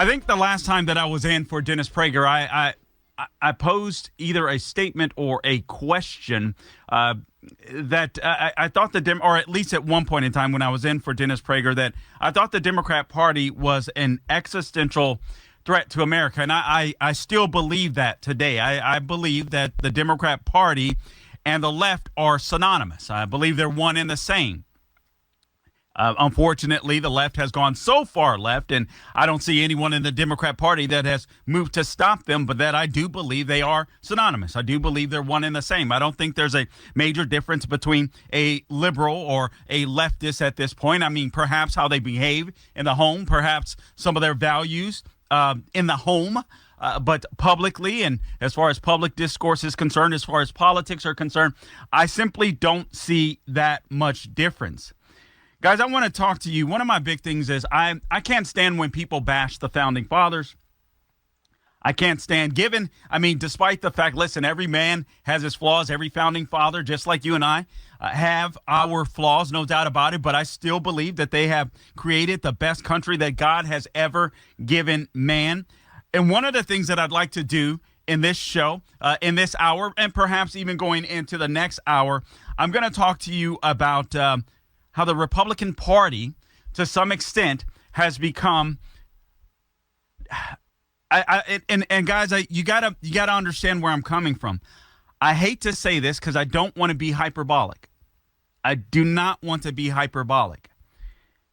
I think the last time that I was in for Dennis Prager, I posed either a statement or a question that I thought or at least at one point in time when I was in for Dennis Prager, that I thought the Democrat Party was an existential threat to America. And I still believe that today. I believe that the Democrat Party and the left are synonymous. I believe they're one and the same. Unfortunately, the left has gone so far left, and I don't see anyone in the Democrat Party that has moved to stop them, but that I do believe they are synonymous. I do believe they're one and the same. I don't think there's a major difference between a liberal or a leftist at this point. I mean, perhaps how they behave in the home, perhaps some of their values in the home, but publicly, and as far as public discourse is concerned, as far as politics are concerned, I simply don't see that much difference. Guys, I want to talk to you. One of my big things is I can't stand when people bash the founding fathers. I can't stand despite the fact, listen, every man has his flaws. Every founding father, just like you and I, have our flaws, no doubt about it. But I still believe that they have created the best country that God has ever given man. And one of the things that I'd like to do in this show, in this hour, and perhaps even going into the next hour, I'm going to talk to you about how the Republican Party, to some extent, has become. Guys, you gotta understand where I'm coming from. I hate to say this because I don't want to be hyperbolic. I do not want to be hyperbolic,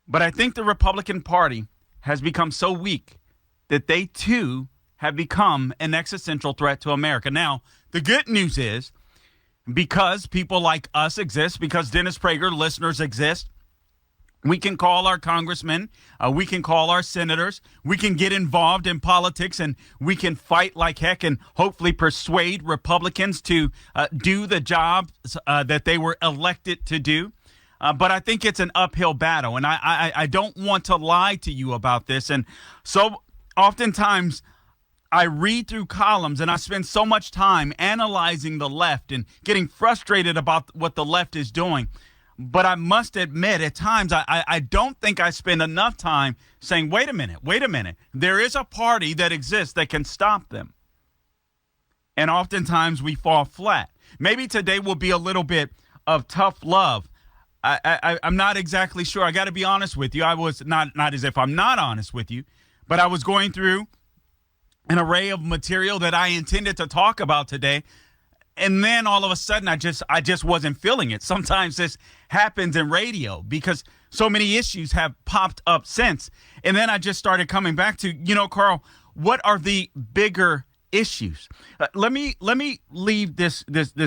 but I think the Republican Party has become so weak that they too have become an existential threat to America. Now, the good news is, because people like us exist, because Dennis Prager listeners exist, we can call our congressmen, we can call our senators, we can get involved in politics, and we can fight like heck and hopefully persuade Republicans to do the job that they were elected to do. But I think it's an uphill battle, and I don't want to lie to you about this. And so oftentimes I read through columns and I spend so much time analyzing the left and getting frustrated about what the left is doing. But I must admit, at times, I don't think I spend enough time saying, wait a minute. There is a party that exists that can stop them. And oftentimes we fall flat. Maybe today will be a little bit of tough love. I'm not exactly sure. I got to be honest with you. I was not as if I'm not honest with you, but I was going through an array of material that I intended to talk about today. And then all of a sudden, I just wasn't feeling it. Sometimes this happens in radio because so many issues have popped up since. And then I just started coming back to, Carl, what are the bigger issues? Let me leave this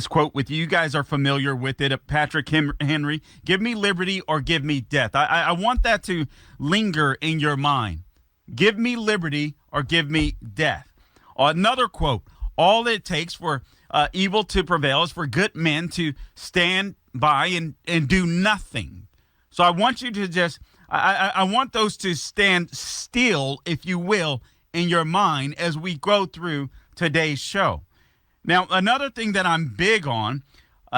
quote with you. You guys are familiar with it. Patrick Henry, give me liberty or give me death. I want that to linger in your mind. Give me liberty or give me death. Another quote, all it takes for evil to prevail is for good men to stand by and do nothing. So I want you to I want those to stand still, if you will, in your mind as we go through today's show. Now, another thing that I'm big on,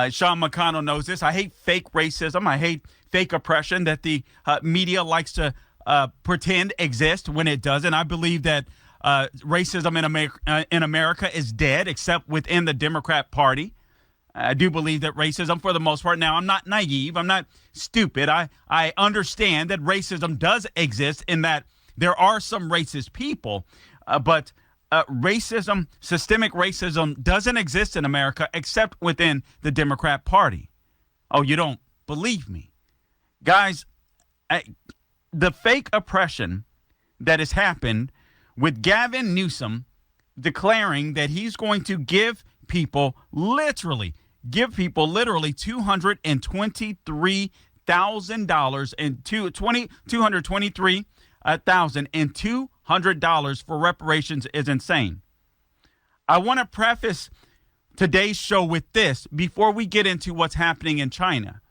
Sean McConnell knows this, I hate fake racism. I hate fake oppression that the media likes to pretend exists when it doesn't. I believe that racism in America is dead, except within the Democrat Party. I do believe that racism, for the most part, now I'm not naive, I'm not stupid. I understand that racism does exist in that there are some racist people, but racism, systemic racism doesn't exist in America except within the Democrat Party. Oh, you don't believe me? Guys, the fake oppression that has happened with Gavin Newsom declaring that he's going to give people literally $223,000 and $223,200 for reparations is insane. I want to preface today's show with this before we get into what's happening in China,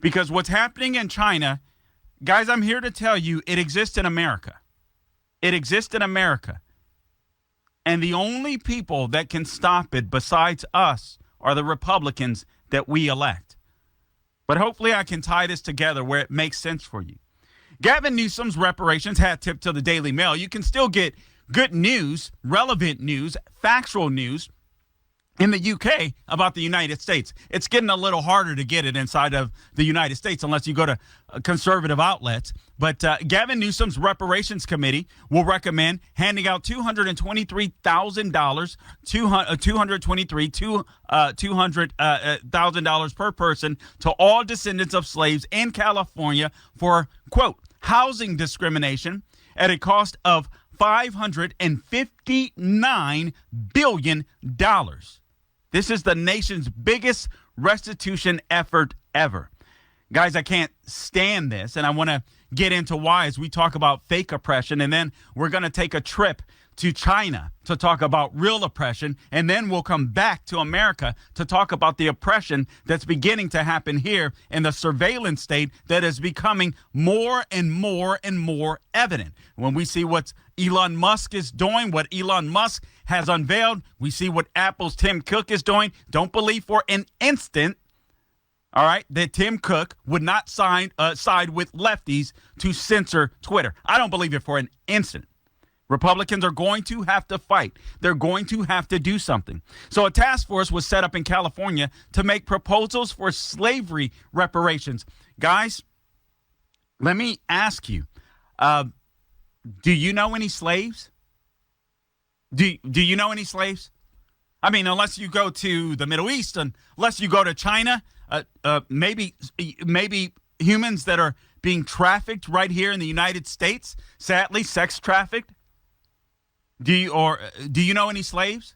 because what's happening in China, guys, I'm here to tell you it exists in America. It exists in America. And the only people that can stop it besides us are the Republicans that we elect. But hopefully I can tie this together where it makes sense for you. Gavin Newsom's reparations, hat tip to the Daily Mail. You can still get good news, relevant news, factual news in the UK about the United States. It's getting a little harder to get it inside of the United States unless you go to conservative outlets. But Gavin Newsom's reparations committee will recommend handing out $223,000, $200,000 per person to all descendants of slaves in California for, quote, housing discrimination at a cost of $559 billion. This is the nation's biggest restitution effort ever. Guys, I can't stand this, and I want to get into why as we talk about fake oppression, and then we're going to take a trip to China to talk about real oppression, and then we'll come back to America to talk about the oppression that's beginning to happen here in the surveillance state that is becoming more and more and more evident. When we see what Elon Musk is doing, what Elon Musk has unveiled, we see what Apple's Tim Cook is doing. Don't believe for an instant, all right, that Tim Cook would not side with lefties to censor Twitter. I don't believe it for an instant. Republicans are going to have to fight. They're going to have to do something. So a task force was set up in California to make proposals for slavery reparations. Guys, let me ask you, do you know any slaves? Do you know any slaves? I mean, unless you go to the Middle East, unless you go to China, maybe humans that are being trafficked right here in the United States, sadly, sex trafficked. Do you know any slaves?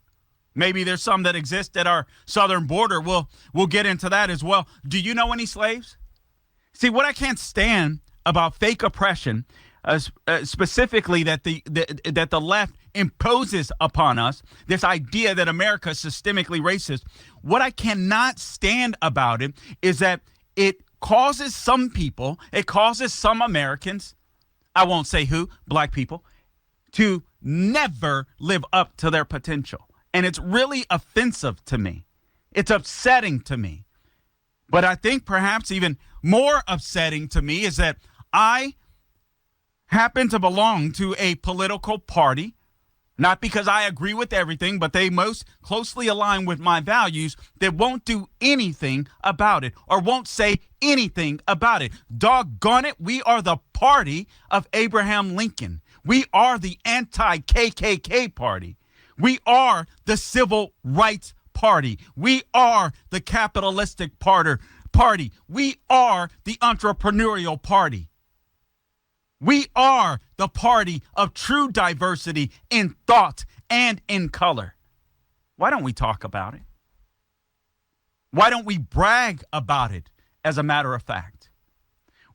Maybe there's some that exist at our southern border. We'll get into that as well. Do you know any slaves? See, what I can't stand about fake oppression, specifically that the left imposes upon us, this idea that America is systemically racist. What I cannot stand about it is that it causes some people, it causes some Americans, I won't say who, black people, to never live up to their potential. And it's really offensive to me. It's upsetting to me. But I think perhaps even more upsetting to me is that I happen to belong to a political party, not because I agree with everything, but they most closely align with my values, that won't do anything about it or won't say anything about it. Doggone it, we are the party of Abraham Lincoln. We are the anti-KKK party. We are the civil rights party. We are the capitalistic party. We are the entrepreneurial party. We are the party of true diversity in thought and in color. Why don't we talk about it? Why don't we brag about it, as a matter of fact?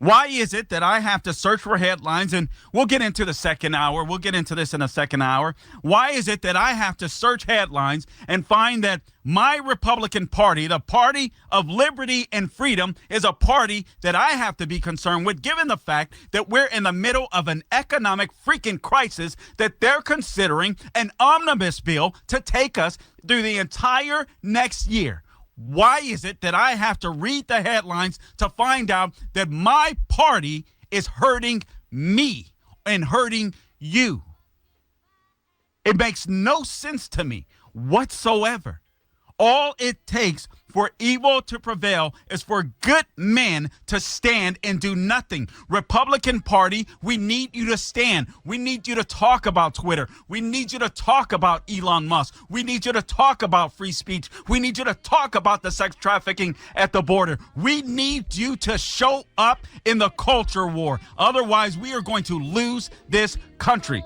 Why is it that I have to search for headlines, and we'll get into the second hour. We'll get into this in the second hour. Why is it that I have to search headlines and find that my Republican Party, the party of liberty and freedom, is a party that I have to be concerned with, given the fact that we're in the middle of an economic freaking crisis, that they're considering an omnibus bill to take us through the entire next year? Why is it that I have to read the headlines to find out that my party is hurting me and hurting you? It makes no sense to me whatsoever. All it takes for evil to prevail is for good men to stand and do nothing. Republican Party, we need you to stand. We need you to talk about Twitter. We need you to talk about Elon Musk. We need you to talk about free speech. We need you to talk about the sex trafficking at the border. We need you to show up in the culture war. Otherwise, we are going to lose this country.